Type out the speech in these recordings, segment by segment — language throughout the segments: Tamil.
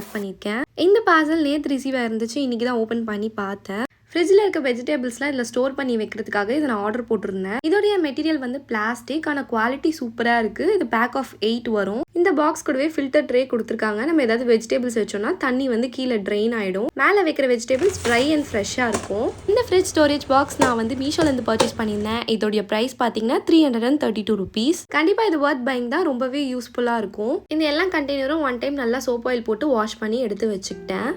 ஷேர் பண்ணியிருக்கேன். இந்த பார்சல் நேற்று ரிசீவ் ஆயிருந்துச்சு. இன்றைக்கி தான் ஓப்பன் பண்ணி பார்த்தேன். ஃப்ரிட்ஜில் இருக்க வெஜிடபிள்ஸ்லாம் இதில் ஸ்டோர் பண்ணி வைக்கிறதுக்காக இதை நான் ஆர்டர் போட்டிருந்தேன். இதோடைய மெட்டீரியல் வந்து பிளாஸ்டிக், ஆனால் குவாலிட்டி சூப்பராக இருக்குது. இது பேக் ஆஃப் 8 வரும். இந்த பாக்ஸ் கூடவே ஃபில்டர் ட்ரே கொடுத்துருக்காங்க. நம்ம ஏதாவது வெஜிடபிள்ஸ் வச்சோம்னா தண்ணி வந்து கீழே ட்ரெயின் ஆகிடும். மேலே வைக்கிற வெஜிடபிள்ஸ் ட்ரை அண்ட் ஃப்ரெஷ்ஷாக இருக்கும். இந்த ஃப்ரிட்ஜ் ஸ்டோரேஜ் பாக்ஸ் நான் வந்து மீஷோலேருந்து பர்ச்சேஸ் பண்ணியிருந்தேன். இதோடைய ப்ரைஸ் பார்த்தீங்கன்னா 332 rupees. கண்டிப்பாக இது ஒர்த் பையிங் தான், ரொம்பவே யூஸ்ஃபுல்லாக இருக்கும். இந்த எல்லா கண்டெய்னரும் 1 டைம் நல்லா சோப் ஆயில் போட்டு வாஷ் பண்ணி எடுத்து வச்சுக்கிட்டேன்.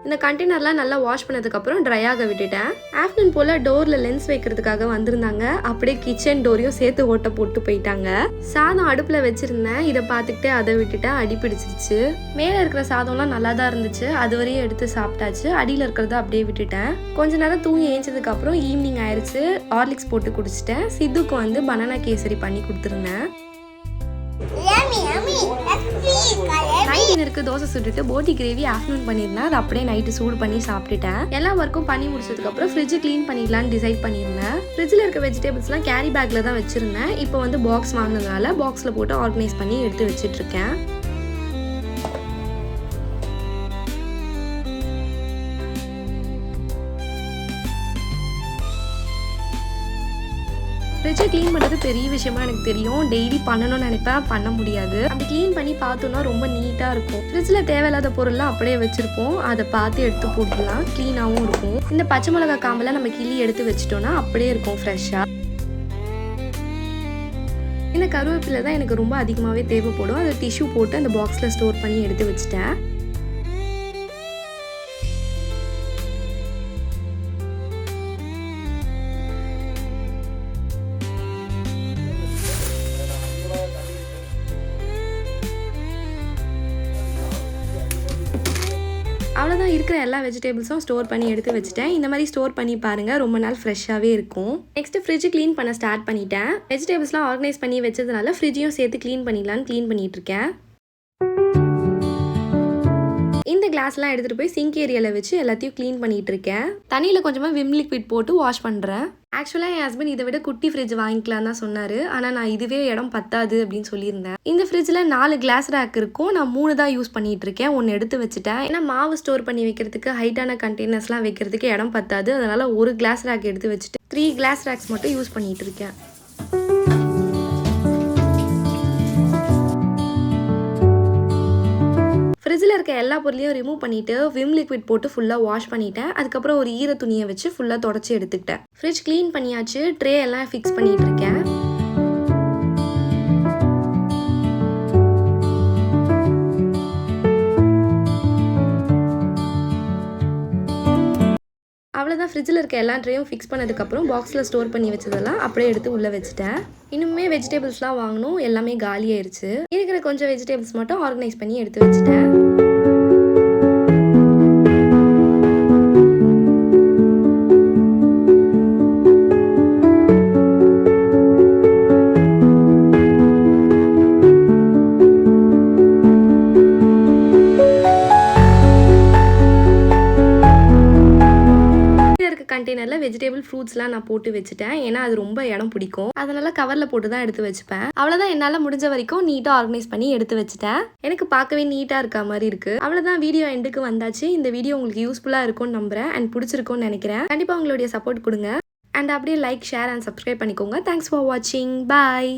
இந்த கண்டெய்னர்லாம் நல்லா வாஷ் பண்ணதுக்கப்புறம் ட்ரை ஆக விட்டுட்டேன். ஆஃப்டர்நூன் போல் டோரில் லென்ஸ் வைக்கிறதுக்காக வந்திருந்தாங்க. அப்படியே கிச்சன் டோரையும் சேர்த்து ஓட்ட போட்டு போயிட்டாங்க. சாதம் அடுப்பில் வச்சுருந்தேன். இதை பார்த்துக்கிட்டே அதை விட்டுட்டேன். அடி பிடிச்சிருச்சு. மேலே இருக்கிற சாதம்லாம் நல்லா தான் இருந்துச்சு. அது வரையும் எடுத்து சாப்பிட்டாச்சு. அடியில் இருக்கிறத அப்படியே விட்டுட்டேன். கொஞ்ச நேரம் தூங்கி ஏஞ்சதுக்கப்புறம் ஈவினிங் ஆயிடுச்சு. ஹார்லிக்ஸ் போட்டு குடிச்சிட்டேன். சித்துக்கு வந்து பனானா கேசரி பண்ணி கொடுத்துருந்தேன். நைட் டின்னருக்கு தோசை சுட்டுட்டு போட்டி கிரேவி ஆஃப்டர்நூன் பண்ணியிருந்தேன். அது அப்படியே நைட்டு சூடு பண்ணி சாப்பிட்டுட்டேன். எல்லா ஒர்க்கும் பண்ணி முடிச்சதுக்கப்புறம் ஃப்ரிட்ஜ் க்ளீன் பண்ணிக்கலான்னு டிசைட் பண்ணியிருந்தேன். ஃப்ரிட்ஜில் இருக்க வெஜிடபிள்ஸ்லாம் கேரி பேக்கில் தான் வச்சுருந்தேன். இப்போ வந்து பாக்ஸ் வாங்கினதுனால பாக்ஸில் போட்டு ஆர்கனைஸ் பண்ணி எடுத்து வச்சுட்ருக்கேன். ஃப்ரிட்ஜை க்ளீன் பண்ணுறது பெரிய விஷயமா எனக்கு தெரியும். டெய்லி பண்ணணும்னு நினைப்பேன், பண்ண முடியாது. அப்படி க்ளீன் பண்ணி பார்த்தோன்னா ரொம்ப நீட்டாக இருக்கும். ஃப்ரிட்ஜில் தேவையில்லாத பொருள்லாம் அப்படியே வச்சுருப்போம். அதை பார்த்து எடுத்து போட்டுடலாம். க்ளீனாகவும் இருக்கும். இந்த பச்சை மிளகா காம்பெல்லாம் நம்ம கிள்ளி எடுத்து வச்சிட்டோன்னா அப்படியே இருக்கும் ஃப்ரெஷ்ஷாக. இந்த கருவேப்பிலை தான் எனக்கு ரொம்ப அதிகமாகவே தேவைப்படும். அதை டிஷ்யூ போட்டு அந்த பாக்ஸில் ஸ்டோர் பண்ணி எடுத்து வச்சுட்டேன். அவ்வளோதான், இருக்கிற எல்லா வெஜிடபிள்ஸும் ஸ்டோர் பண்ணி எடுத்து வச்சுட்டேன். இந்த மாதிரி ஸ்டோர் பண்ணி பாருங்கள், ரொம்ப நாள் ஃப்ரெஷ்ஷாகவே இருக்கும். நெக்ஸ்ட்டு ஃப்ரிட்ஜ் க்ளீன் பண்ண ஸ்டார்ட் பண்ணிட்டேன். வெஜிடபிள்ஸ்லாம் ஆர்கனைஸ் பண்ணி வச்சதுனால ஃப்ரிட்ஜையும் சேர்த்து க்ளீன் பண்ணிடலான்னு க்ளீன் பண்ணிகிட்ருக்கேன். இந்த கிளாஸ்லாம் எடுத்துகிட்டு போய் சிங்க் ஏரியாவில் வச்சு எல்லாத்தையும் க்ளீன் பண்ணிகிட்டு இருக்கேன். தண்ணியில் கொஞ்சமாக விம் லிக்விட் போட்டு வாஷ் பண்ணுறேன். ஆக்சுவலாக என் ஹஸ்பண்ட் இதை விட குட்டி ஃப்ரிட்ஜ் வாங்கிக்கலாம் தான் சொன்னார். ஆனால் நான் இதுவே இடம் பத்தாது அப்படின்னு சொல்லியிருந்தேன். இந்த ஃப்ரிட்ஜில் 4 கிளாஸ் ரேக் இருக்கும். நான் 3 தான் யூஸ் பண்ணிகிட்டு இருக்கேன். 1 எடுத்து வச்சுட்டேன். ஏன்னா மாவு ஸ்டோர் பண்ணி வைக்கிறதுக்கு ஹைட்டான கண்டெய்னர்ஸ்லாம் வைக்கிறதுக்கு இடம் பத்தாது. அதனால் 1 கிளாஸ் ரேக் எடுத்து வச்சுட்டு 3 கிளாஸ் ரேக்ஸ் மட்டும் யூஸ் பண்ணிகிட்டு இருக்கேன். ஃப்ரிட்ஜில் இருக்க எல்லா பொருளையும் ரிமூவ் பண்ணிவிட்டு விம் லிக்விட் போட்டு ஃபுல்லாக வாஷ் பண்ணிட்டேன். அதுக்கப்புறம் ஒரு ஈர துணியை வச்சு ஃபுல்லாக தொடச்சி எடுத்துக்கிட்டேன். ஃப்ரிட்ஜ் க்ளீன் பண்ணியாச்சு. ட்ரே எல்லாம் ஃபிக்ஸ் பண்ணிகிட்டு இருக்கேன். அவ்வளோதான், ஃப்ரிட்ஜில் இருக்க எல்லா ட்ரேயும் ஃபிக்ஸ் பண்ணதுக்கப்புறம் பாக்ஸில் ஸ்டோர் பண்ணி வச்சதெல்லாம் அப்படியே எடுத்து உள்ளே வச்சுட்டேன். இன்னுமே வெஜிடபிள்ஸ்லாம் வாங்கணும். எல்லாமே காலியாயிருச்சு. இருக்கிற கொஞ்சம் வெஜிடபிள்ஸ் மட்டும் ஆர்கனைஸ் பண்ணி எடுத்து வச்சுட்டேன். கண்டெய்னரில் வெஜிடபிள் ஃப்ரூட்ஸ்லாம் நான் போட்டு வச்சுட்டேன். ஏன்னா அது ரொம்ப இடம் பிடிக்கும். அதனால கவரில் போட்டு தான் எடுத்து வச்சுப்பேன். அவ்வளோதான், என்னால் முடிஞ்ச வரைக்கும் நீட்டாக ஆர்கனைஸ் பண்ணி எடுத்து வச்சுட்டேன். எனக்கு பார்க்கவே நீட்டாக இருக்க மாதிரி இருக்குது. அவ்வளோதான், வீடியோ எண்டுக்கு வந்தாச்சு. இந்த வீடியோ உங்களுக்கு யூஸ்ஃபுல்லாக இருக்கும்னு நம்புகிறேன் அண்ட் பிடிச்சிருக்கும்னு நினைக்கிறேன். கண்டிப்பாக உங்களுடைய சப்போர்ட் கொடுங்க. அண்ட் அப்படியே லைக், ஷேர் அண்ட் சப்ஸ்கிரைப் பண்ணிக்கோங்க. தேங்க்ஸ் ஃபார் வாட்சிங். பாய்.